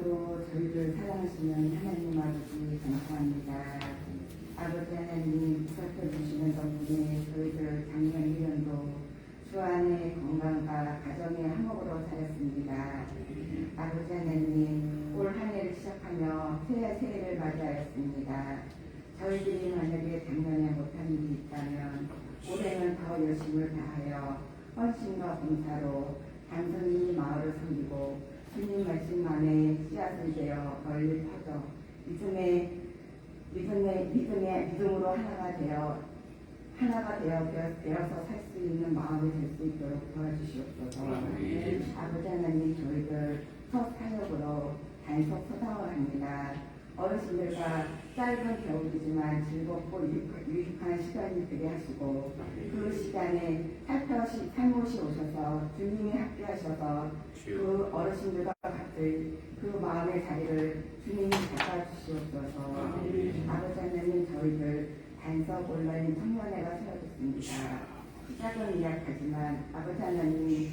무한으로 저희를 사랑하시는 하나님 아버지 감사합니다. 아버지 하나님 살펴주시는 덕분에 저희들 작년 1년도 주 안에 건강과 가정의 화목으로 살았습니다. 아버지 하나님 올 한 해를 시작하며 새해를 맞이하였습니다. 저희들이 만약에 작년에 못한 일이 있다면 올해는 더 열심을 다하여 헌신과 봉사로 단순히 마을을 섬기고 주님 말씀 안에 씨앗을 되어 널리 퍼져 믿음으로 하나가 되어서 살 수 있는 마음이 될 수 있도록 도와주시옵소서. 아버지 하나님 저희들 첫 사역으로 단속 소상을 합니다. 어르신들과 짧은 겨울이지만 즐겁고 유익한 시간이 되게 하시고 그 시간에 살못이 오셔서 주님이 함께하셔서 그 어르신들과 같은 그 마음의 자리를 주님이 잡아주시옵소서. 아버지 하나님 저희들 단속 온라인 청년회가 세워졌습니다. 시작은 이야기하지만 아버지 하나님이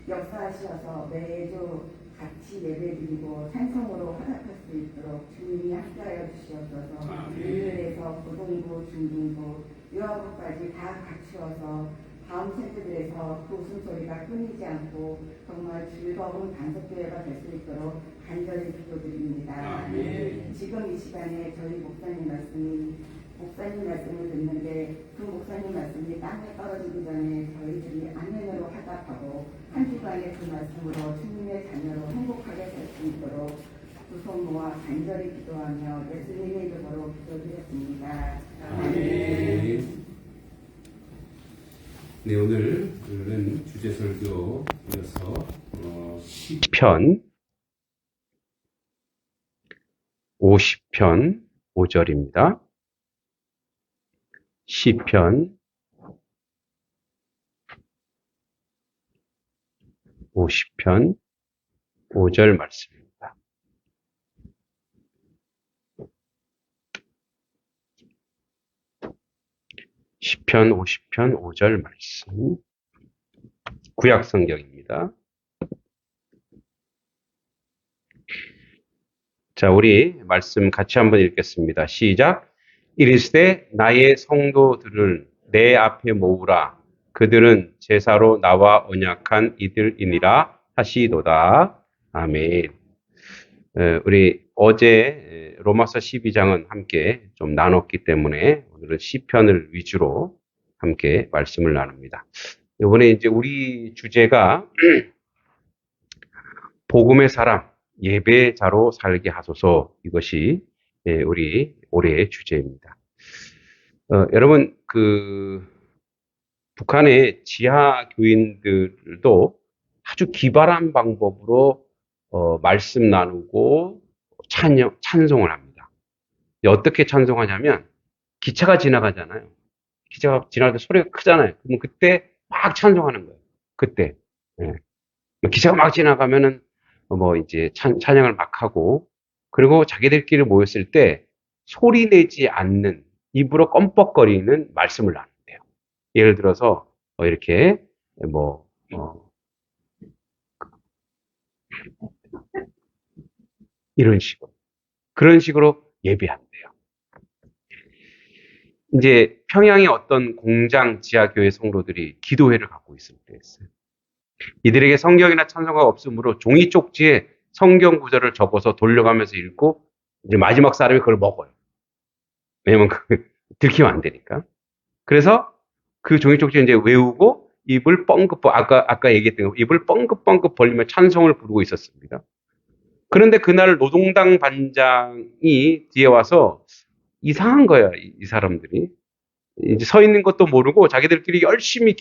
역사하셔서 매주 같이 예배드리고 찬송으로 화답할 수 있도록 주님이 함께하여 주시옵소서. 일요일에서 고등부, 중등부, 유아부까지 다 갖추어서 다음 세대들에서 그 웃음소리가 끊이지 않고 정말 즐거운 단속교회가 될 수 있도록 간절히 기도드립니다. 지금 이 시간에 저희 목사님 말씀을 듣는데 그 목사님 말씀이 땅에 떨어지기 전에 저희들이 아멘으로 화답하고 한 주간의 그 말씀으로 주님의 자녀로 행복하게 살 수 있도록 두 손 모아 간절히 기도하며 예수님의 이름으로 기도드렸습니다. 아멘. 네, 오늘은 주제설교 이어서 시편 50편 5절입니다. 시편 50편 5절 말씀입니다. 시편 50편 5절 말씀. 구약 성경입니다. 자, 우리 말씀 같이 한번 읽겠습니다. 시작. 이르시되 나의 성도들을 내 앞에 모으라. 그들은 제사로 나와 언약한 이들이니라 하시도다. 아멘. 우리 어제 로마서 12장은 함께 좀 나눴기 때문에 오늘은 시편을 위주로 함께 말씀을 나눕니다. 이번에 이제 우리 주제가 복음의 사람, 예배자로 살게 하소서. 이것이 우리 올해의 주제입니다. 여러분, 북한의 지하 교인들도 아주 기발한 방법으로 말씀 나누고 찬송을 합니다. 어떻게 찬송하냐면 기차가 지나가잖아요. 기차가 지나갈 때 소리가 크잖아요. 그럼 그때 막 찬송하는 거예요. 그때. 기차가 막 지나가면은 이제 찬양을 막 하고, 그리고 자기들끼리 모였을 때 소리 내지 않는 입으로 껌뻑거리는 말씀을 나눈대요. 예를 들어서 이렇게 이런 식으로, 그런 식으로 예배한대요. 이제 평양의 어떤 공장 지하교회 성도들이 기도회를 갖고 있을 때였어요. 이들에게 성경이나 찬송가가 없으므로 종이 쪽지에 성경 구절을 적어서 돌려가면서 읽고 이제 마지막 사람이 그걸 먹어요. 왜냐면 들키면 안 되니까. 그래서 그 종이 쪽지에 이제 외우고 입을 아까 얘기했던 거, 입을 뻥긋뻥긋 벌리며 찬송을 부르고 있었습니다. 그런데 그날 노동당 반장이 뒤에 와서 이상한 거야, 이 사람들이. 이제 서 있는 것도 모르고 자기들끼리 열심히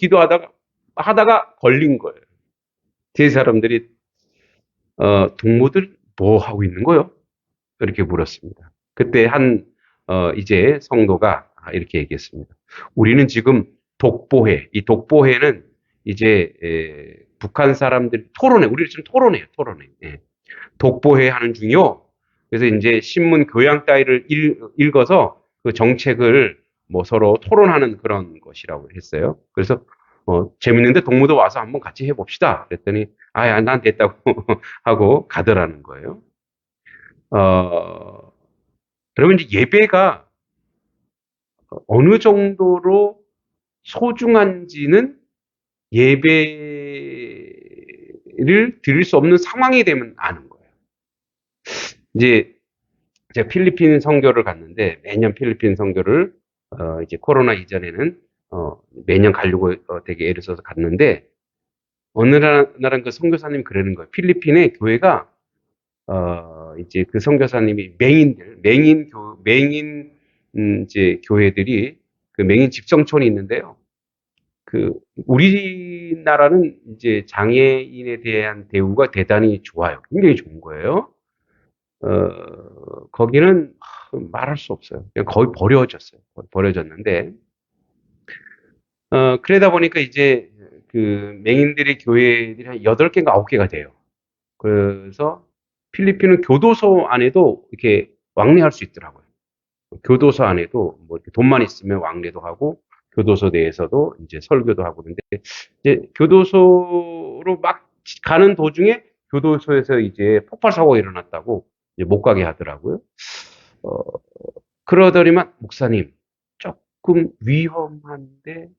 하다가 걸린 거예요. 뒤에 사람들이, 동무들 뭐 하고 있는 거요? 이렇게 물었습니다. 그때 이제 성도가 이렇게 얘기했습니다. 우리는 지금 독보회, 이 독보회는 이제, 북한 사람들 우리 지금 토론해요. 예. 독보회 하는 중이요. 그래서 이제 신문 교양 따위를 읽어서 그 정책을 서로 토론하는 그런 것이라고 했어요. 그래서 재밌는데 동무도 와서 한번 같이 해봅시다. 그랬더니, 난 됐다고 하고 가더라는 거예요. 그러면 이제 예배가 어느 정도로 소중한지는 예배를 드릴 수 없는 상황이 되면 아는 거예요. 이제 제가 필리핀 선교를 갔는데 매년 필리핀 선교를 이제 코로나 이전에는 매년 가려고 되게 애를 써서 갔는데 어느 날은 그 선교사님이 그러는 거예요. 필리핀의 교회가 이제 그 선교사님이 맹인 이제 교회들이 그 맹인 집성촌이 있는데요. 그 우리나라는 이제 장애인에 대한 대우가 대단히 좋아요. 굉장히 좋은 거예요. 거기는 말할 수 없어요. 그냥 거의 버려졌어요. 거의 버려졌는데 그러다 보니까 이제 그 맹인들의 교회들이 한 8개인가 9개가 돼요. 그래서 필리핀은 교도소 안에도 이렇게 왕래할 수 있더라고요. 교도소 안에도 뭐 이렇게 돈만 있으면 왕래도 하고 교도소 내에서도 이제 설교도 하고 그런데 이제 교도소로 막 가는 도중에 교도소에서 이제 폭발 사고가 일어났다고 이제 못 가게 하더라고요. 그러더니만 목사님 조금 위험한데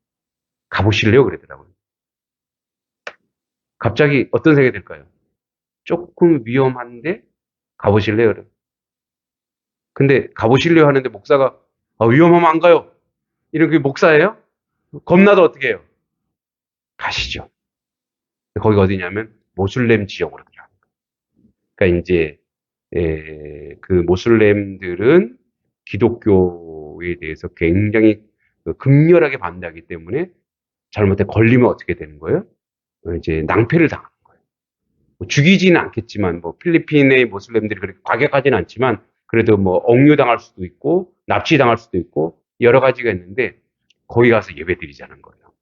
가보실래요? 그러더라고요. 갑자기 어떤 생각이 들까요? 조금 위험한데 가보실래요? 근데 가보실래요? 하는데 목사가 위험하면 안 가요. 이런 게 목사예요? 겁나도 어떻게 해요? 가시죠. 거기가 어디냐면 모슬렘 지역으로 들어갑니다. 그러니까 이제 그 모슬렘들은 기독교에 대해서 굉장히 극렬하게 반대하기 때문에 잘못해 걸리면 어떻게 되는 거예요? 이제 낭패를 당하는 거예요. 뭐 죽이지는 않겠지만 뭐 필리핀의 모슬렘들이 그렇게 과격하지는 않지만 그래도 뭐 억류당할 수도 있고 납치당할 수도 있고 여러 가지가 있는데 거기 가서 예배 드리자는 거예요.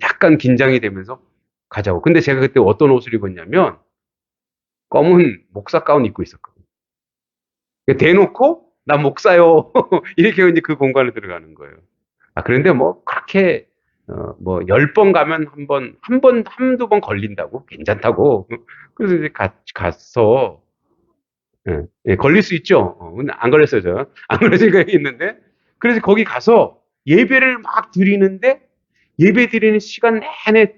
약간 긴장이 되면서 가자고. 근데 제가 그때 어떤 옷을 입었냐면 검은 목사 가운 입고 있었거든요. 대놓고 나 목사요. 이렇게 이제 그 공간에 들어가는 거예요. 그런데 뭐 그렇게 뭐 10번 가면 한두 번 걸린다고 괜찮다고. 그래서 이제 가서 걸릴 수 있죠. 근데 안 걸렸어요, 저. 안 걸려진 거 있는데. 그래서 거기 가서 예배를 막 드리는데 예배 드리는 시간 내내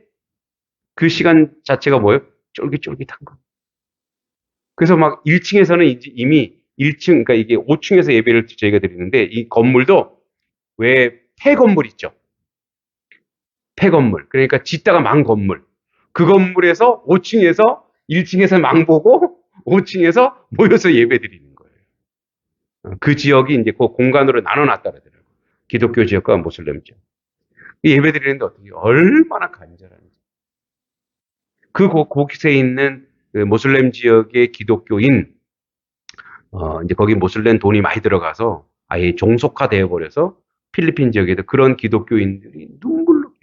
그 시간 자체가 뭐예요? 쫄깃쫄깃한 거. 그래서 막 1층에서는 이미 1층, 그러니까 이게 5층에서 예배를 저희가 드리는데 이 건물도 왜 폐건물 있죠? 폐건물. 그러니까 짓다가 망 건물. 그 건물에서 5층에서 1층에서 망 보고 5층에서 모여서 예배 드리는 거예요. 그 지역이 이제 그 공간으로 나눠놨다 그러더라고요. 기독교 지역과 모슬렘 지역. 예배 드리는데 어떻게 얼마나 간절한지. 곳에 있는 그 모슬렘 지역의 기독교인 이제 거기 모슬렘 돈이 많이 들어가서 아예 종속화되어 버려서 필리핀 지역에도 그런 기독교인들이 눈물로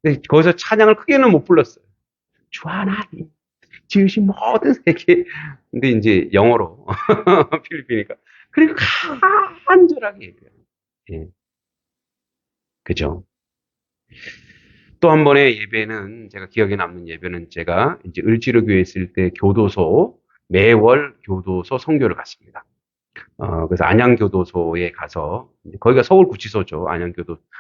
근데 거기서 찬양을 크게는 못 불렀어요. 주 하나님 지으신 모든 세계 근데 이제 영어로 필리핀이니까 그리고 간절하게 얘기해요. 예. 그죠? 또 한 번의 예배는 제가 기억에 남는 예배는 제가 이제 을지로교에 있을 때 매월 교도소 선교를 갔습니다. 그래서 안양교도소에 가서 거기가 서울구치소죠.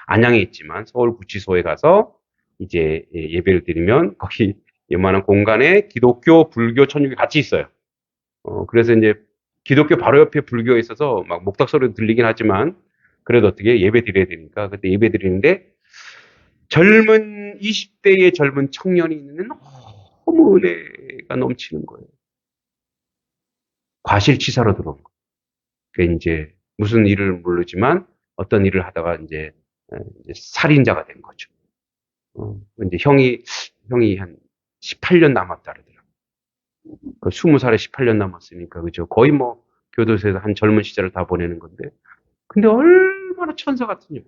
안양에 있지만 서울구치소에 가서 이제 예배를 드리면 거기 웬만한 공간에 기독교, 불교, 천주교 같이 있어요. 그래서 이제 기독교 바로 옆에 불교에 있어서 막 목탁 소리 들리긴 하지만 그래도 어떻게 예배 드려야 되니까 그때 예배 드리는데 20대의 젊은 청년이 있는데 너무 은혜가 넘치는 거예요. 과실치사로 들어온 거예요. 그 이제 무슨 일을 모르지만 어떤 일을 하다가 이제 살인자가 된 거죠. 이제 형이 한 18년 남았다 그러더라고요. 그 20살에 18년 남았으니까 그죠. 거의 뭐 교도소에서 한 젊은 시절을 다 보내는 건데. 근데 얼마나 천사 같은지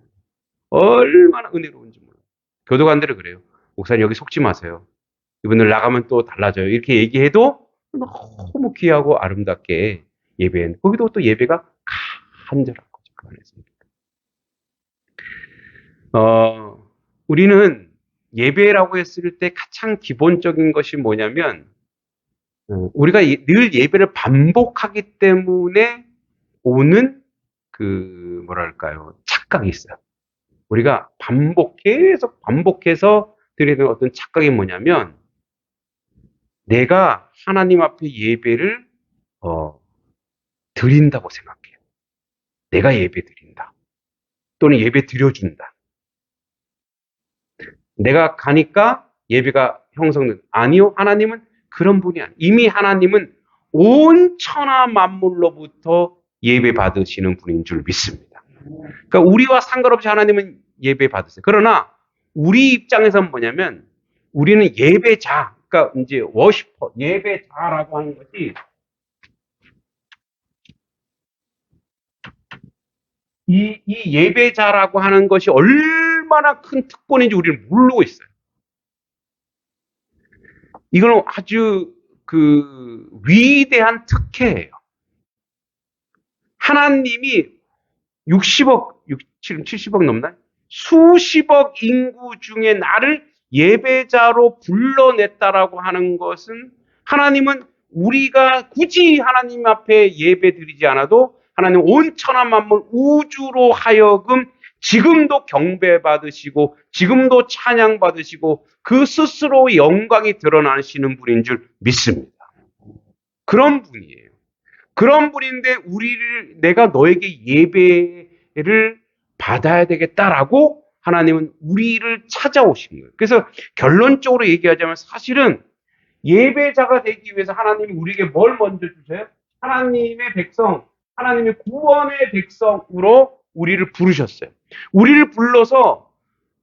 얼마나 은혜로운지 몰라요. 교도관들은 그래요. 목사님 여기 속지 마세요. 이분들 나가면 또 달라져요. 이렇게 얘기해도 너무 귀하고 아름답게 예배는 거기도 또 예배가 간절한 거죠. 그 안에서. 우리는 예배라고 했을 때 가장 기본적인 것이 뭐냐면, 우리가 늘 예배를 반복하기 때문에 오는 뭐랄까요, 착각이 있어요. 우리가 계속 반복해서 드리는 어떤 착각이 뭐냐면, 내가 하나님 앞에 예배를, 드린다고 생각해요. 내가 예배 드린다. 또는 예배 드려준다. 내가 가니까 예배가 형성된다. 아니요. 하나님은 그런 분이 아니에요. 이미 하나님은 온 천하 만물로부터 예배 받으시는 분인 줄 믿습니다. 그러니까 우리와 상관없이 하나님은 예배 받으세요. 그러나 우리 입장에서는 뭐냐면 우리는 예배자, 그러니까 이제 워시퍼, 예배자라고 하는 것이 이 예배자라고 하는 것이 얼마나 큰 특권인지 우리는 모르고 있어요. 이건 아주 위대한 특혜예요. 하나님이 60억, 70억 넘나요? 수십억 인구 중에 나를 예배자로 불러냈다라고 하는 것은 하나님은 우리가 굳이 하나님 앞에 예배 드리지 않아도 하나님 온 천하 만물 우주로 하여금 지금도 경배받으시고 지금도 찬양받으시고 그 스스로 영광이 드러나시는 분인 줄 믿습니다. 그런 분이에요. 그런 분인데 내가 너에게 예배를 받아야 되겠다라고 하나님은 우리를 찾아오신 거예요. 그래서 결론적으로 얘기하자면 사실은 예배자가 되기 위해서 하나님이 우리에게 뭘 먼저 주세요? 하나님의 백성, 하나님의 구원의 백성으로 우리를 부르셨어요. 우리를 불러서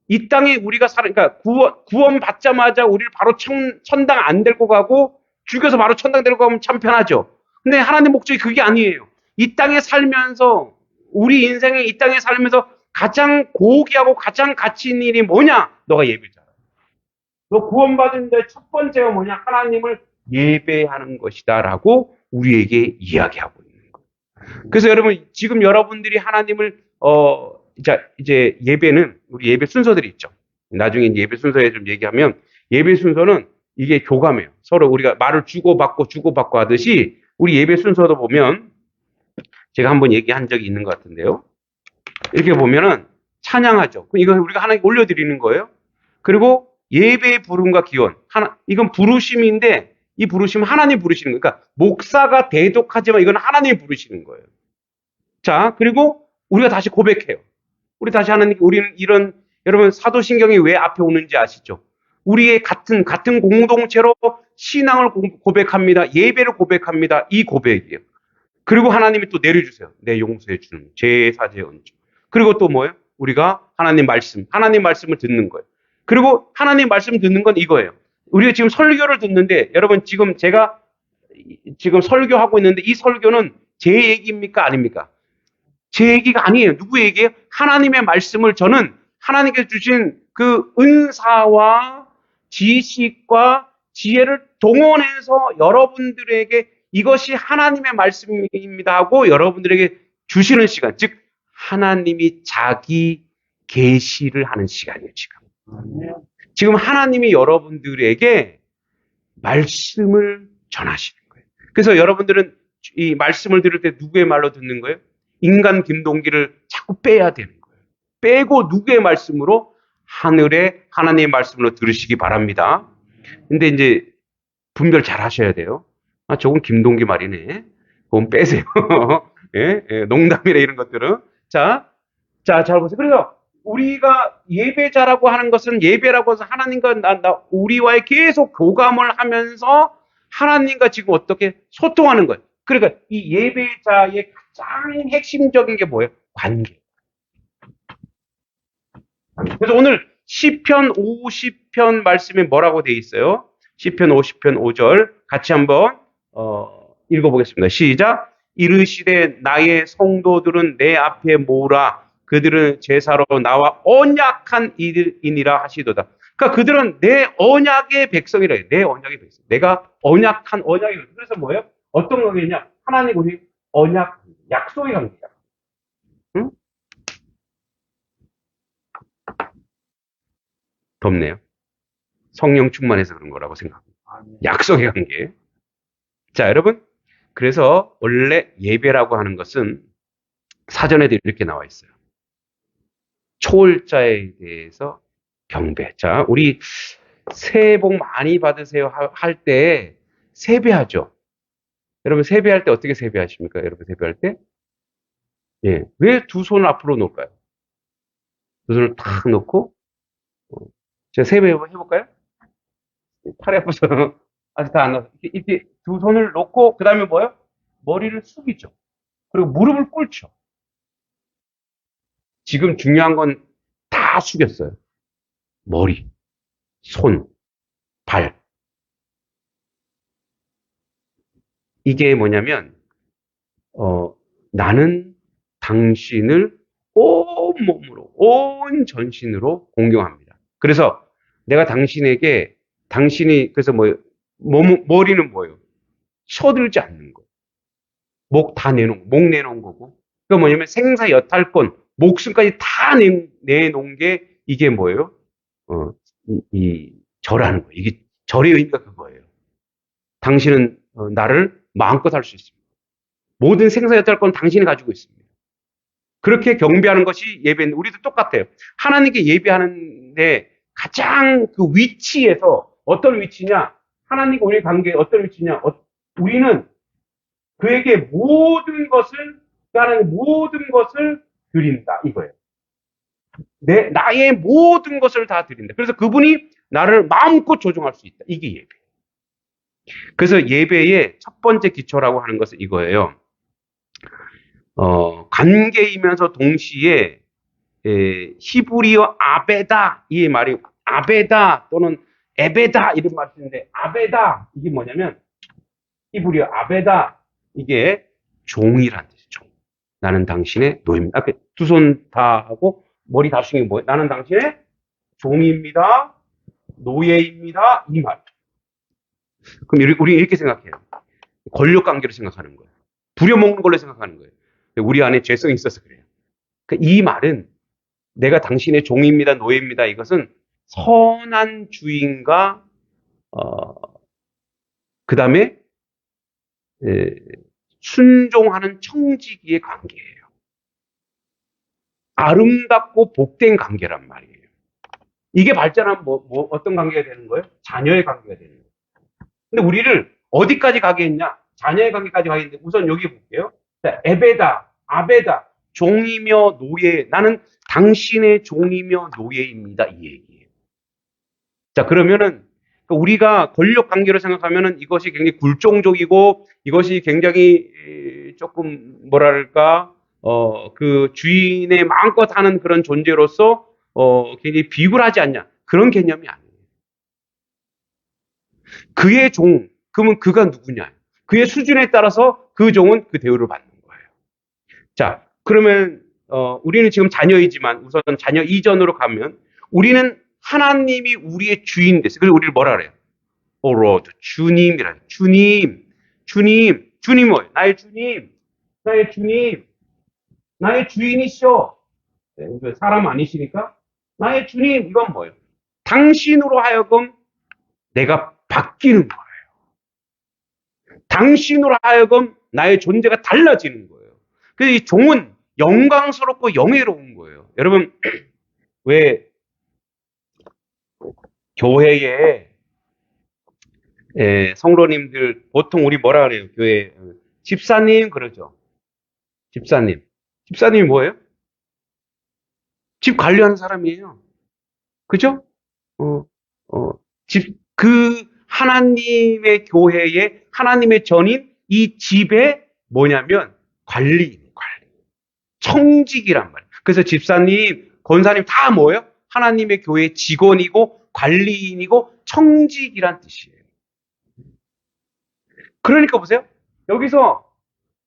이 땅에 우리가 그러니까 구원 받자마자 우리를 바로 천당 안 데리고 가고 죽여서 바로 천당 데리고 가면 참 편하죠. 근데 하나님 목적이 그게 아니에요. 이 땅에 살면서 우리 인생에 이 땅에 살면서 가장 고귀하고 가장 가치 있는 일이 뭐냐? 너가 예배자야. 너 구원받은 데 첫 번째가 뭐냐? 하나님을 예배하는 것이다라고 우리에게 이야기하고 있는 거예요. 그래서 여러분 지금 여러분들이 하나님을 이제 예배는 우리 예배 순서들이 있죠. 나중에 예배 순서에 좀 얘기하면 예배 순서는 이게 교감해요. 서로 우리가 말을 주고받고 하듯이 우리 예배 순서도 보면 제가 한번 얘기한 적이 있는 것 같은데요. 이렇게 보면은 찬양하죠. 이건 우리가 하나님께 올려드리는 거예요. 그리고 예배의 부름과 기원. 이건 부르심인데 이 부르심은 하나님 부르시는 거예요. 그러니까 목사가 대독하지만 이건 하나님이 부르시는 거예요. 자, 그리고 우리가 다시 고백해요. 우리 다시 하나님께 우리는 여러분 사도신경이 왜 앞에 오는지 아시죠? 우리의 같은 공동체로 신앙을 고백합니다. 예배를 고백합니다. 이 고백이에요. 그리고 하나님이 또 내려주세요. 내 용서해 주는 제사제恩주. 그리고 또 뭐예요? 우리가 하나님 말씀을 듣는 거예요. 그리고 하나님 말씀 듣는 건 이거예요. 우리가 지금 설교를 듣는데 여러분 제가 지금 설교하고 있는데 이 설교는 제 얘기입니까? 아닙니까? 제 얘기가 아니에요. 누구 얘기예요? 하나님의 말씀을 저는 하나님께서 주신 그 은사와 지식과 지혜를 동원해서 여러분들에게 이것이 하나님의 말씀입니다 하고 여러분들에게 주시는 시간, 즉 하나님이 자기 계시를 하는 시간이에요. 지금 하나님이 여러분들에게 말씀을 전하시는 거예요. 그래서 여러분들은 이 말씀을 들을 때 누구의 말로 듣는 거예요? 인간 김동기를 자꾸 빼야 되는 거예요. 빼고 누구의 말씀으로? 하늘의 하나님의 말씀으로 들으시기 바랍니다. 근데 이제 분별 잘 하셔야 돼요. 저건 김동기 말이네. 그건 빼세요. 예? 농담이래 이런 것들은. 자, 잘 보세요. 그래서 우리가 예배자라고 하는 것은 예배라고 해서 하나님과 우리와의 계속 교감을 하면서 하나님과 지금 어떻게 소통하는 거예요. 그러니까 이 예배자의 가장 핵심적인 게 뭐예요? 관계. 그래서 오늘 시편 50편 말씀에 뭐라고 돼 있어요? 시편 50편 5절 같이 한번 읽어보겠습니다. 시작. 이르시되 나의 성도들은 내 앞에 모으라. 그들은 제사로 나와 언약한 이들이니라 하시도다. 그러니까 그들은 내 언약의 백성이라 해요. 내 언약의 백성. 내가 언약한 언약의 백성. 그래서 뭐예요? 어떤 관계냐? 하나님 우리 언약, 약속의 관계야. 응? 덥네요. 성령 충만해서 그런 거라고 생각합니다. 약속의 관계. 자, 여러분. 그래서 원래 예배라고 하는 것은 사전에도 이렇게 나와 있어요. 초월자에 대해서 경배. 자, 우리 새해 복 많이 받으세요 할 때 세배하죠. 여러분 세배할 때 어떻게 세배하십니까? 여러분 세배할 때? 예. 왜 두 손을 앞으로 놓을까요? 두 손을 탁 놓고 제가 세배 해볼까요? 팔이 아파서 아직 다 안 나서 이렇게 두 손을 놓고 그 다음에 뭐요? 머리를 숙이죠. 그리고 무릎을 꿇죠. 지금 중요한 건 다 숙였어요. 머리, 손, 발. 이게 뭐냐면 나는 당신을 온 몸으로, 온 전신으로 공경합니다. 그래서 내가 당신에게, 당신이, 그래서 머리는 뭐예요? 쳐들지 않는 거. 목 내놓은 거고. 그러니까 뭐냐면 생사 여탈권, 목숨까지 다 내놓은 게 이게 뭐예요? 절하는 거예요. 이게 절의 의미가 그거예요. 당신은 나를 마음껏 할 수 있습니다. 모든 생사 여탈권 당신이 가지고 있습니다. 그렇게 경배하는 것이 예배인데 우리도 똑같아요. 하나님께 예배하는데 가장 그 위치에서 어떤 위치냐? 하나님과 우리의 관계에 어떤 위치냐? 우리는 그에게 모든 것을 하나님 모든 것을 드린다 이거예요. 나의 모든 것을 다 드린다. 그래서 그분이 나를 마음껏 조종할 수 있다. 이게 예배. 그래서 예배의 첫 번째 기초라고 하는 것은 이거예요. 관계이면서 동시에 히브리어 아베다 이 말이 아베다 또는 에베다 이런 말이 있는데 아베다 이게 뭐냐면 히브리어 아베다 이게 종이란 뜻이에요. 종. 나는 당신의 노예입니다. 두 손 다 하고 머리 다 숙이는 뭐예요? 나는 당신의 종입니다. 노예입니다. 이 말. 그럼 우리 이렇게 생각해요. 권력 관계로 생각하는 거예요. 부려먹는 걸로 생각하는 거예요. 우리 안에 죄성이 있어서 그래요. 이 말은 내가 당신의 종입니다, 노예입니다. 이것은 선한 주인과 그 다음에 순종하는 청지기의 관계예요. 아름답고 복된 관계란 말이에요. 이게 발전하면 어떤 관계가 되는 거예요? 자녀의 관계가 되는 거예요. 근데 우리를 어디까지 가게 했냐? 자녀의 관계까지 가게 했는데 우선 여기 볼게요. 자, 에베다, 아베다, 종이며 노예. 나는 당신의 종이며 노예입니다. 이 얘기예요. 자, 그러면은 우리가 권력 관계로 생각하면은 이것이 굉장히 굴종적이고 이것이 굉장히 조금 뭐랄까 그 주인의 마음껏 하는 그런 존재로서 굉장히 비굴하지 않냐 그런 개념이 아니에요. 그의 종 그러면 그가 누구냐? 그의 수준에 따라서 그 종은 그 대우를 받는 거예요. 자, 그러면 우리는 지금 자녀이지만 우선 자녀 이전으로 가면 우리는 하나님이 우리의 주인 됐어요. 그래서 우리를 뭐라 그래요? 오 로드 주님이라 주님 뭐예요? 나의 주님, 나의 주인이시오. 사람 아니시니까 나의 주님 이건 뭐예요? 당신으로 하여금 내가 바뀌는 거예요. 당신으로 하여금 나의 존재가 달라지는 거예요. 그래서 이 종은 영광스럽고 영예로운 거예요. 여러분 왜 교회에 성도님들 보통 우리 뭐라 그래요? 교회 집사님 그러죠. 집사님이 뭐예요? 집 관리하는 사람이에요. 그죠? 하나님의 교회에 하나님의 전인 이 집에 뭐냐면 관리. 청직이란 말이에요. 그래서 집사님, 권사님 다 뭐예요? 하나님의 교회 직원이고 관리인이고 청직이란 뜻이에요. 그러니까 보세요. 여기서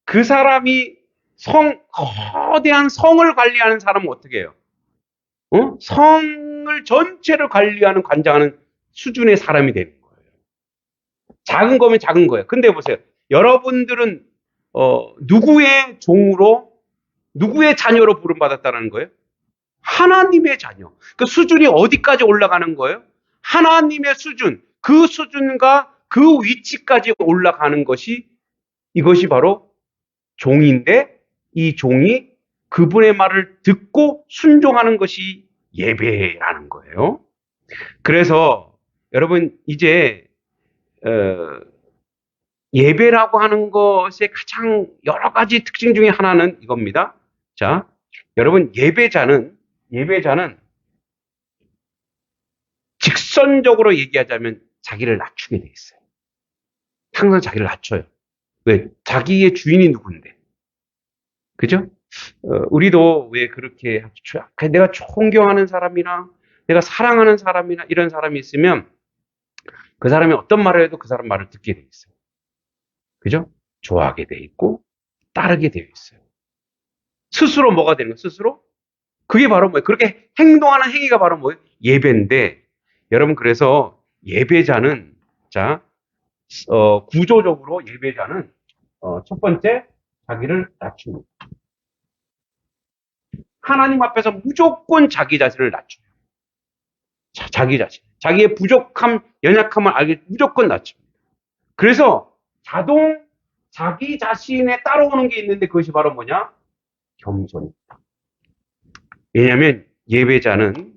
그 사람이 거대한 성을 관리하는 사람은 어떻게 해요? 성을 전체를 관리하는, 관장하는 수준의 사람이 되는 거예요. 작은 거면 작은 거예요. 근데 보세요. 여러분들은, 누구의 종으로, 누구의 자녀로 부름받았다는 거예요? 하나님의 자녀. 그 수준이 어디까지 올라가는 거예요? 하나님의 수준, 그 수준과 그 위치까지 올라가는 것이 이것이 바로 종인데 이 종이 그분의 말을 듣고 순종하는 것이 예배라는 거예요. 그래서 여러분 이제 예배라고 하는 것의 가장 여러 가지 특징 중에 하나는 이겁니다. 자, 여러분 예배자는 직선적으로 얘기하자면 자기를 낮추게 돼 있어요. 항상 자기를 낮춰요. 왜? 자기의 주인이 누군데? 그죠? 우리도 왜 그렇게 내가 존경하는 사람이나 내가 사랑하는 사람이나 이런 사람이 있으면 그 사람이 어떤 말을 해도 그 사람 말을 듣게 돼 있어요. 그죠? 좋아하게 돼 있고 따르게 되어 있어요. 스스로 뭐가 되는 거예요? 스스로? 그게 바로 뭐예요? 그렇게 행동하는 행위가 바로 뭐예요? 예배인데 여러분 그래서 예배자는 자 구조적으로 예배자는 첫 번째 자기를 낮춥니다. 하나님 앞에서 무조건 자기 자신을 낮춰요. 자기 자신. 자기의 부족함, 연약함을 알게 무조건 낮춥니다. 그래서 자동 자기 자신에 따라오는 게 있는데 그것이 바로 뭐냐? 겸손입니다. 왜냐하면 예배자는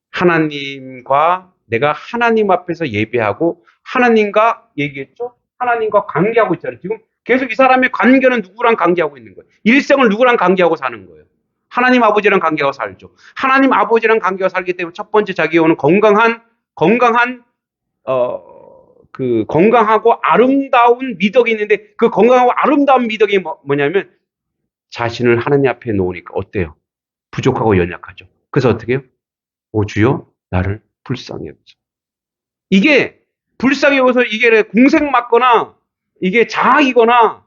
하나님과 내가 하나님 앞에서 예배하고 하나님과 얘기했죠? 하나님과 관계하고 있잖아요. 지금 계속 이 사람의 관계는 누구랑 관계하고 있는 거예요? 일생을 누구랑 관계하고 사는 거예요? 하나님 아버지랑 관계하고 살죠. 하나님 아버지랑 관계하고 살기 때문에 첫 번째 자기가 오는 건강하고 아름다운 미덕이 있는데 그 건강하고 아름다운 미덕이 뭐냐면 자신을 하나님 앞에 놓으니까 어때요? 부족하고 연약하죠. 그래서 어떻게 해요? 오 주여 나를 불쌍히 여기소서. 이게 불쌍히 여기서 이게 공생 맞거나 이게 자학이거나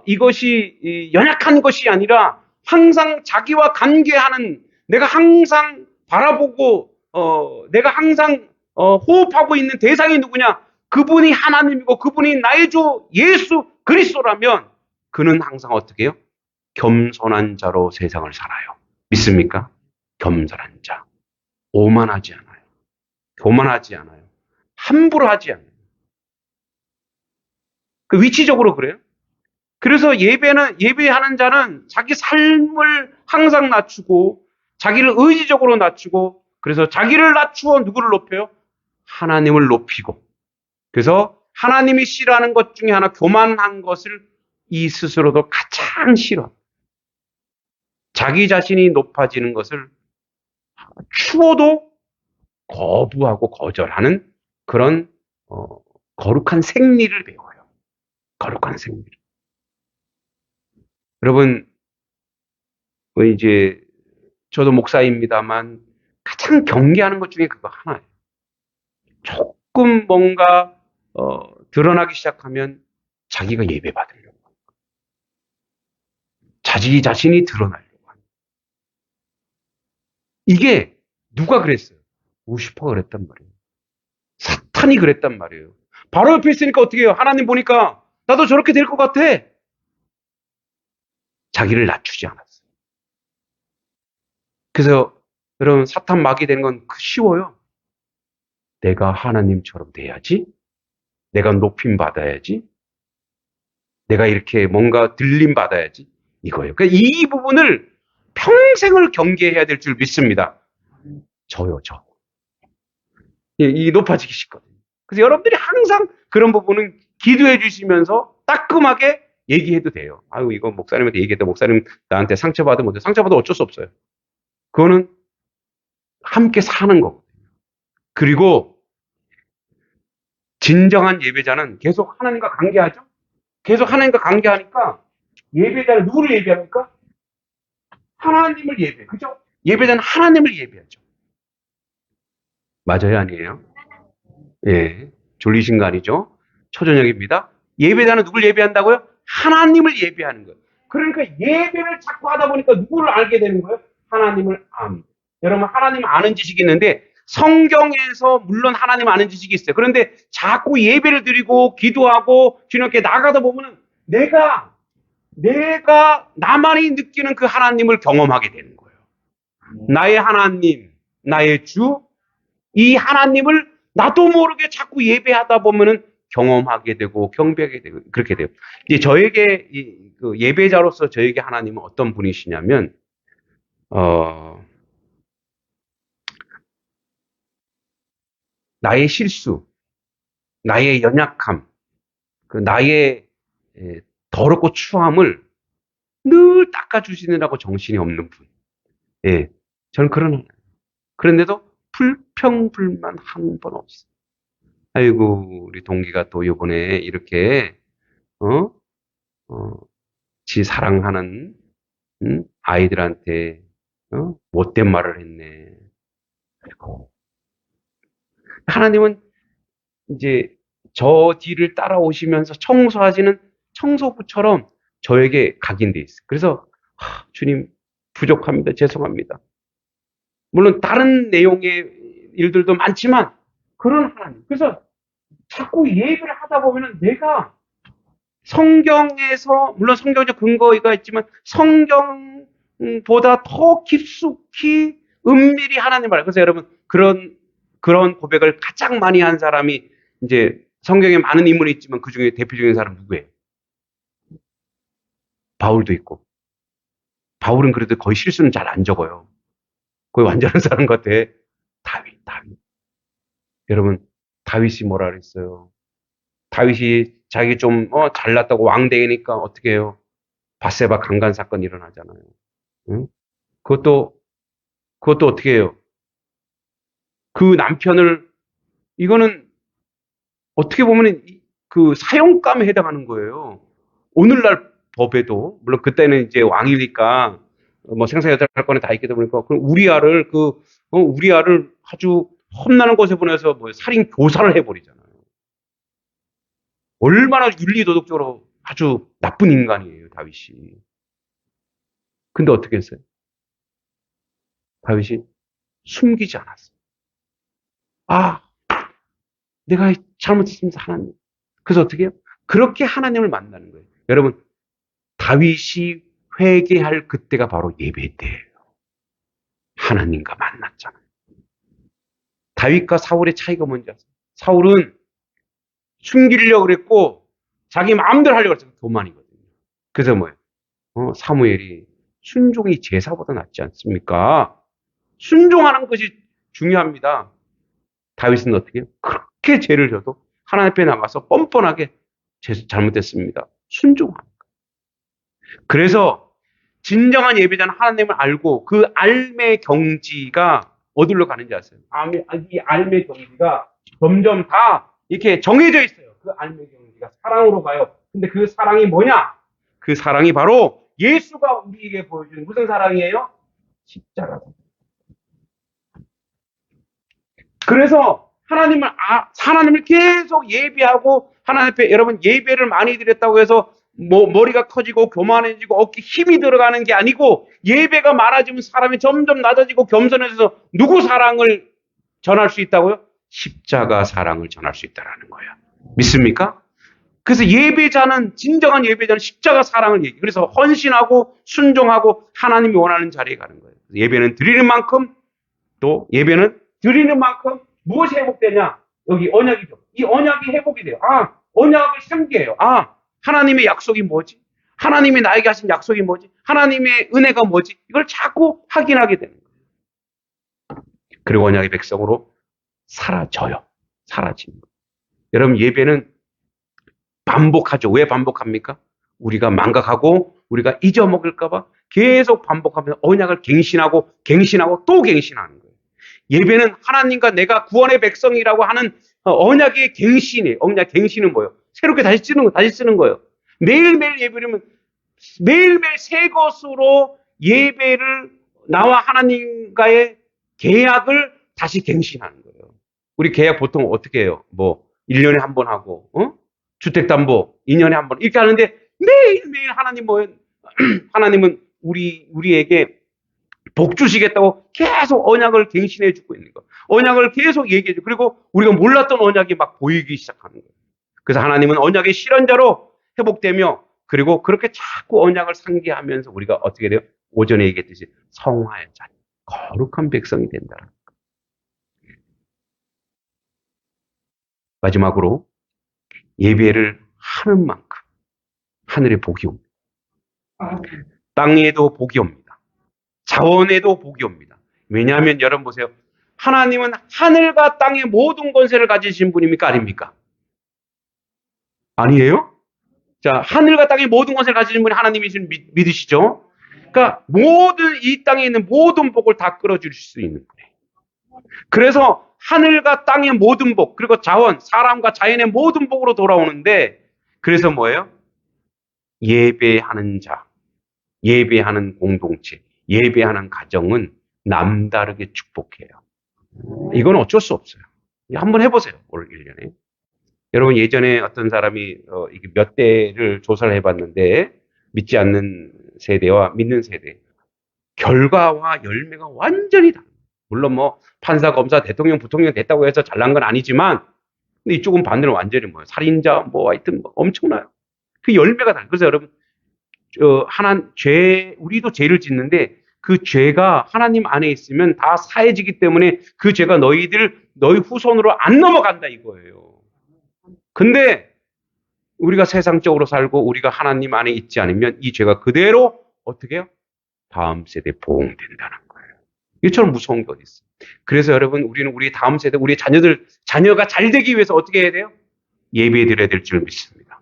이것이 연약한 것이 아니라 항상 자기와 관계하는 내가 항상 바라보고 내가 항상 호흡하고 있는 대상이 누구냐? 그분이 하나님이고 그분이 나의 주 예수 그리스도라면 그는 항상 어떻게 해요? 겸손한 자로 세상을 살아요. 믿습니까? 겸손한 자. 오만하지 않아요. 교만하지 않아요. 함부로 하지 않아요. 그 위치적으로 그래요. 그래서 예배하는 자는 자기 삶을 항상 낮추고 자기를 의지적으로 낮추고 그래서 자기를 낮추어 누구를 높여요? 하나님을 높이고 그래서 하나님이 싫어하는 것 중에 하나 교만한 것을 이 스스로도 가장 싫어. 자기 자신이 높아지는 것을 추워도 거부하고 거절하는 그런 거룩한 생리를 배워요. 거룩한 생리를. 여러분, 이제 저도 목사입니다만 가장 경계하는 것 중에 그거 하나예요. 조금 뭔가 드러나기 시작하면 자기가 예배받으려고 하는 거예요. 자기 자신이 드러나려고 하는 거예요. 이게 누가 그랬어요? 루시퍼가 그랬단 말이에요. 사탄이 그랬단 말이에요. 바로 옆에 있으니까 어떻게 해요? 하나님 보니까 나도 저렇게 될 것 같아. 자기를 낮추지 않았어요. 그래서 여러분 사탄 마귀 되는 건 쉬워요. 내가 하나님처럼 돼야지. 내가 높임 받아야지. 내가 이렇게 뭔가 들림 받아야지. 이거예요. 그러니까 이 부분을 평생을 경계해야 될 줄 믿습니다. 저요. 이 높아지기 쉽거든요. 그래서 여러분들이 항상 그런 부분은 기도해 주시면서 따끔하게 얘기해도 돼요. 아유, 이거 목사님한테 얘기해도 목사님 나한테 상처받으면 어때? 상처받으면 어쩔 수 없어요. 그거는 함께 사는 거거든요. 그리고 진정한 예배자는 계속 하나님과 관계하죠? 계속 하나님과 관계하니까 예배자는 누구를 예배합니까? 하나님을 예배해요. 그죠? 예배자는 하나님을 예배하죠. 맞아요? 아니에요? 예. 졸리신 거 아니죠? 초저녁입니다. 예배자는 누굴 예배한다고요? 하나님을 예배하는 거예요. 그러니까 예배를 자꾸 하다 보니까 누구를 알게 되는 거예요? 하나님을 압니다. 여러분 하나님 아는 지식이 있는데 성경에서 물론 하나님 아는 지식이 있어요. 그런데 자꾸 예배를 드리고 기도하고 주님께 나가다 보면은 내가 나만이 느끼는 그 하나님을 경험하게 되는 거예요. 나의 하나님, 나의 주, 이 하나님을 나도 모르게 자꾸 예배하다 보면은 경험하게 되고 경배하게 되고 그렇게 돼요. 이제 저에게 그 예배자로서 저에게 하나님은 어떤 분이시냐면 나의 실수, 나의 연약함, 그 나의 더럽고 추함을 늘 닦아주시느라고 정신이 없는 분. 예, 저는 그런 하나님. 그런데도 불평불만 한 번 없어. 아이고 우리 동기가 또 이번에 이렇게 어? 지 사랑하는 아이들한테 못된 말을 했네. 아이고. 하나님은 이제 저 뒤를 따라오시면서 청소하시는 청소부처럼 저에게 각인돼 있어요. 그래서 주님 부족합니다. 죄송합니다. 물론 다른 내용의 일들도 많지만 그런 하나님. 그래서 자꾸 예배를 하다 보면은 내가 성경에서 물론 성경적 근거가 있지만 성경보다 더 깊숙이 은밀히 하나님 말. 그래서 여러분 그런 고백을 가장 많이 한 사람이 이제 성경에 많은 인물이 있지만 그 중에 대표적인 사람 누구예요? 바울도 있고. 바울은 그래도 거의 실수는 잘 안 적어요. 거의 완전한 사람 같아. 다윗. 여러분 다윗이 뭐라 그랬어요? 다윗이 자기 좀 잘났다고 왕되니까 어떻게 해요? 바세바 강간 사건 일어나잖아요. 응? 그것도 어떻게 해요? 그 남편을 이거는 어떻게 보면 그 사형감에 해당하는 거예요. 오늘날 법에도 물론 그때는 이제 왕이니까 뭐 생사 여덟 건에 다 있게 되니까 그 우리아를 아주 험난한 곳에 보내서 뭐 살인 교사를 해버리잖아요. 얼마나 윤리도덕적으로 아주 나쁜 인간이에요, 다윗이. 근데 어떻게 했어요? 다윗이 숨기지 않았어요. 아, 내가 잘못했습니다, 하나님. 그래서 어떻게 해요? 그렇게 하나님을 만나는 거예요. 여러분, 다윗이 회개할 그때가 바로 예배 때예요. 하나님과 만났잖아요. 다윗과 사울의 차이가 뭔지 아세요? 사울은 숨기려고 그랬고 자기 마음대로 하려고 했어요. 교만이거든요. 그래서 뭐예요? 사무엘이 순종이 제사보다 낫지 않습니까? 순종하는 것이 중요합니다. 다윗은 어떻게 해요? 그렇게 죄를 져도 하나님 앞에 나가서 뻔뻔하게 잘못했습니다. 순종하는 거예요. 그래서 진정한 예배자는 하나님을 알고 그 알매 경지가 어디로 가는지 아세요? 이 알매 경지가 점점 다 이렇게 정해져 있어요. 그 알매 경지가 사랑으로 가요. 근데 그 사랑이 뭐냐? 그 사랑이 바로 예수가 우리에게 보여주는 무슨 사랑이에요? 십자가. 그래서 하나님을 계속 예배하고 하나님 앞에 여러분 예배를 많이 드렸다고 해서 뭐 머리가 커지고 교만해지고 어깨 힘이 들어가는 게 아니고 예배가 많아지면 사람이 점점 낮아지고 겸손해져서 누구 사랑을 전할 수 있다고요? 십자가 사랑을 전할 수 있다라는 거예요. 믿습니까? 그래서 진정한 예배자는 십자가 사랑을 얘기해요. 그래서 헌신하고 순종하고 하나님이 원하는 자리에 가는 거예요. 예배는 드리는 만큼 무엇이 회복되냐? 여기 언약이죠. 이 언약이 회복이 돼요. 언약을 상기해요. 하나님의 약속이 뭐지? 하나님이 나에게 하신 약속이 뭐지? 하나님의 은혜가 뭐지? 이걸 자꾸 확인하게 되는 거예요. 그리고 언약의 백성으로 사라지는 거예요. 여러분 예배는 반복하죠. 왜 반복합니까? 우리가 망각하고 우리가 잊어먹을까봐 계속 반복하면서 언약을 갱신하고 또 갱신하는 거예요. 예배는 하나님과 내가 구원의 백성이라고 하는 언약의 갱신이에요. 언약 갱신은 뭐예요? 새롭게 다시 쓰는 거예요. 매일매일 예배를 매일매일 새 것으로 예배를 나와 하나님과의 계약을 다시 갱신하는 거예요. 우리 계약 보통 어떻게 해요? 1년에 한 번 하고, 주택담보 2년에 한 번 이렇게 하는데 매일매일 하나님은 우리에게 복 주시겠다고 계속 언약을 갱신해 주고 있는 거예요. 언약을 계속 얘기해 주고 그리고 우리가 몰랐던 언약이 막 보이기 시작하는 거예요. 그래서 하나님은 언약의 실현자로 회복되며 그리고 그렇게 자꾸 언약을 상기하면서 우리가 어떻게 돼요? 오전에 얘기했듯이 성화의 자리. 거룩한 백성이 된다는 거예요. 마지막으로 예배를 하는 만큼 하늘에 복이 옵니다. 땅에도 복이 옵니다. 자원에도 복이 옵니다. 왜냐하면 여러분 보세요. 하나님은 하늘과 땅의 모든 권세를 가지신 분입니까? 아닙니까? 아니에요? 자, 하늘과 땅의 모든 권세를 가지신 분이 하나님이신 믿으시죠? 그러니까 이 땅에 있는 모든 복을 다 끌어줄 수 있는 분이에요. 그래서 하늘과 땅의 모든 복, 그리고 자원, 사람과 자연의 모든 복으로 돌아오는데, 그래서 뭐예요? 예배하는 자, 예배하는 공동체, 예배하는 가정은 남다르게 축복해요. 이건 어쩔 수 없어요. 한번 해보세요. 올 1년에. 여러분 예전에 어떤 사람이 몇 대를 조사를 해봤는데 믿지 않는 세대와 믿는 세대 결과와 열매가 완전히 다릅니다. 물론 뭐 판사, 검사, 대통령, 부통령 됐다고 해서 잘난 건 아니지만 근데 이쪽은 반대로 완전히 뭐예요. 살인자 뭐 하여튼 뭐 엄청나요. 그 열매가 달라요. 그래서 여러분 우리도 죄를 짓는데 그 죄가 하나님 안에 있으면 다 사해지기 때문에 그 죄가 너희 후손으로 안 넘어간다 이거예요. 근데 우리가 세상적으로 살고 우리가 하나님 안에 있지 않으면 이 죄가 그대로 어떻게 해요? 다음 세대에 보응된다는 거예요. 이처럼 무서운 게 어디 있어요. 그래서 여러분 우리는 우리 다음 세대, 우리 자녀가 잘 되기 위해서 어떻게 해야 돼요? 예배 드려야 될 줄 믿습니다.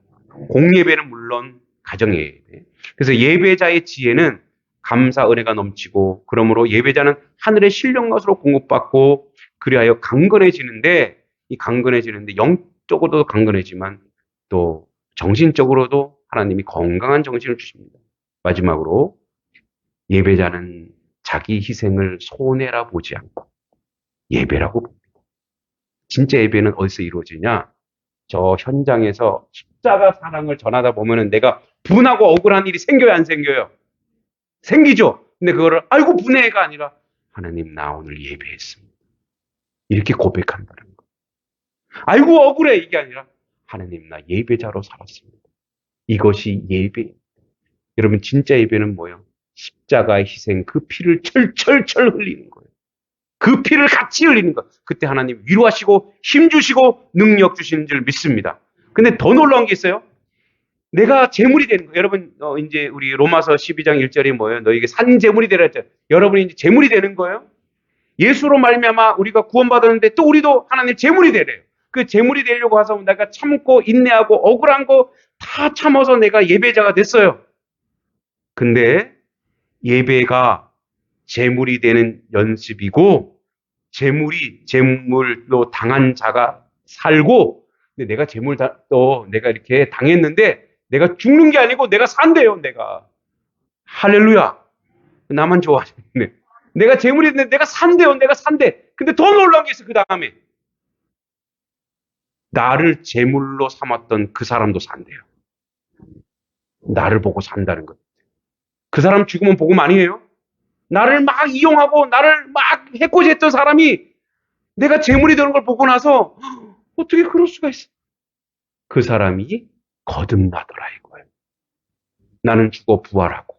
공예배는 물론 가정의 예배. 그래서 예배자의 지혜는 감사 은혜가 넘치고 그러므로 예배자는 하늘의 신령것으로 공급받고 그리하여 강건해지는데 이 강건해지는데 영적으로도 강건해지만 또 정신적으로도 하나님이 건강한 정신을 주십니다. 마지막으로 예배자는 자기 희생을 손해라 보지 않고 예배라고 봅니다. 진짜 예배는 어디서 이루어지냐? 저 현장에서 십자가 사랑을 전하다 보면은 내가 분하고 억울한 일이 생겨요, 안 생겨요? 생기죠. 근데 그거를 아이고 분해가 아니라 하나님 나 오늘 예배했습니다. 이렇게 고백한다는 거. 아이고 억울해 이게 아니라 하나님 나 예배자로 살았습니다. 이것이 예배. 여러분 진짜 예배는 뭐예요? 십자가의 희생 그 피를 철철철 흘리는 거예요. 그 피를 같이 흘리는 것. 그때 하나님 위로하시고 힘주시고 능력 주시는 줄 믿습니다. 근데 더 놀라운 게 있어요. 내가 재물이 되는 거예요. 여러분 이제 우리 로마서 12장 1절이 뭐예요? 너에게 산 재물이 되라 했잖아요. 여러분이 이제 재물이 되는 거예요. 예수로 말미암아 우리가 구원받았는데 또 우리도 하나님 재물이 되래요. 그 재물이 되려고 해서 내가 참고 인내하고 억울한 거 다 참아서 내가 예배자가 됐어요. 근데 예배가 재물이 되는 연습이고 재물로 당한 자가 살고 근데 내가 내가 이렇게 당했는데 내가 죽는 게 아니고 내가 산대요. 내가 할렐루야. 나만 좋아하시네. 내가 재물이 됐는데 내가 산대요. 내가 산대. 근데 더 놀라운 게 있어. 그 다음에 나를 재물로 삼았던 그 사람도 산대요. 나를 보고 산다는 것. 그 사람 죽으면 복음 아니에요? 나를 막 이용하고 나를 막 해코지했던 사람이 내가 재물이 되는 걸 보고 나서 어떻게 그럴 수가 있어? 그 사람이 거듭나더라 이거예요. 나는 죽어 부활하고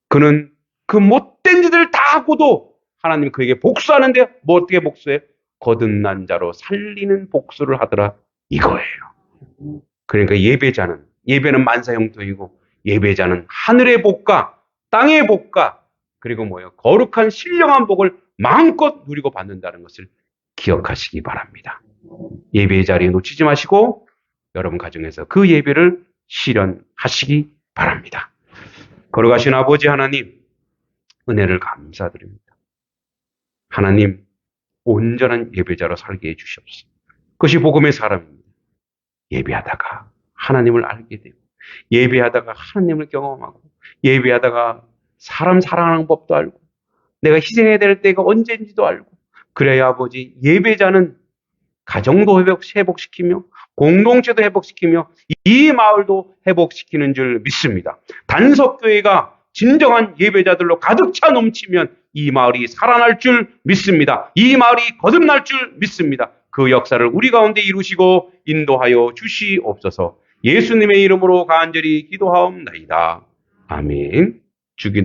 그는 그 못된 짓을 다 하고도 하나님 그에게 복수하는데 뭐 어떻게 복수해? 거듭난 자로 살리는 복수를 하더라 이거예요. 그러니까 예배는 만사형통이고 예배자는 하늘의 복과 땅의 복과 그리고 뭐예요? 거룩한 신령한 복을 마음껏 누리고 받는다는 것을 기억하시기 바랍니다. 예배의 자리에 놓치지 마시고 여러분 가정에서 그 예배를 실현하시기 바랍니다. 거룩하신 아버지 하나님 은혜를 감사드립니다. 하나님 온전한 예배자로 살게 해주시옵소서. 그것이 복음의 사람입니다. 예배하다가 하나님을 알게 되고 예배하다가 하나님을 경험하고 예배하다가 사람 사랑하는 법도 알고 내가 희생해야 될 때가 언제인지도 알고 그래야 아버지 예배자는 가정도 회복시키며 공동체도 회복시키며 이 마을도 회복시키는 줄 믿습니다. 단석교회가 진정한 예배자들로 가득 차 넘치면 이 마을이 살아날 줄 믿습니다. 이 마을이 거듭날 줄 믿습니다. 그 역사를 우리 가운데 이루시고 인도하여 주시옵소서. 예수님의 이름으로 간절히 기도하옵나이다. 아멘. 주기도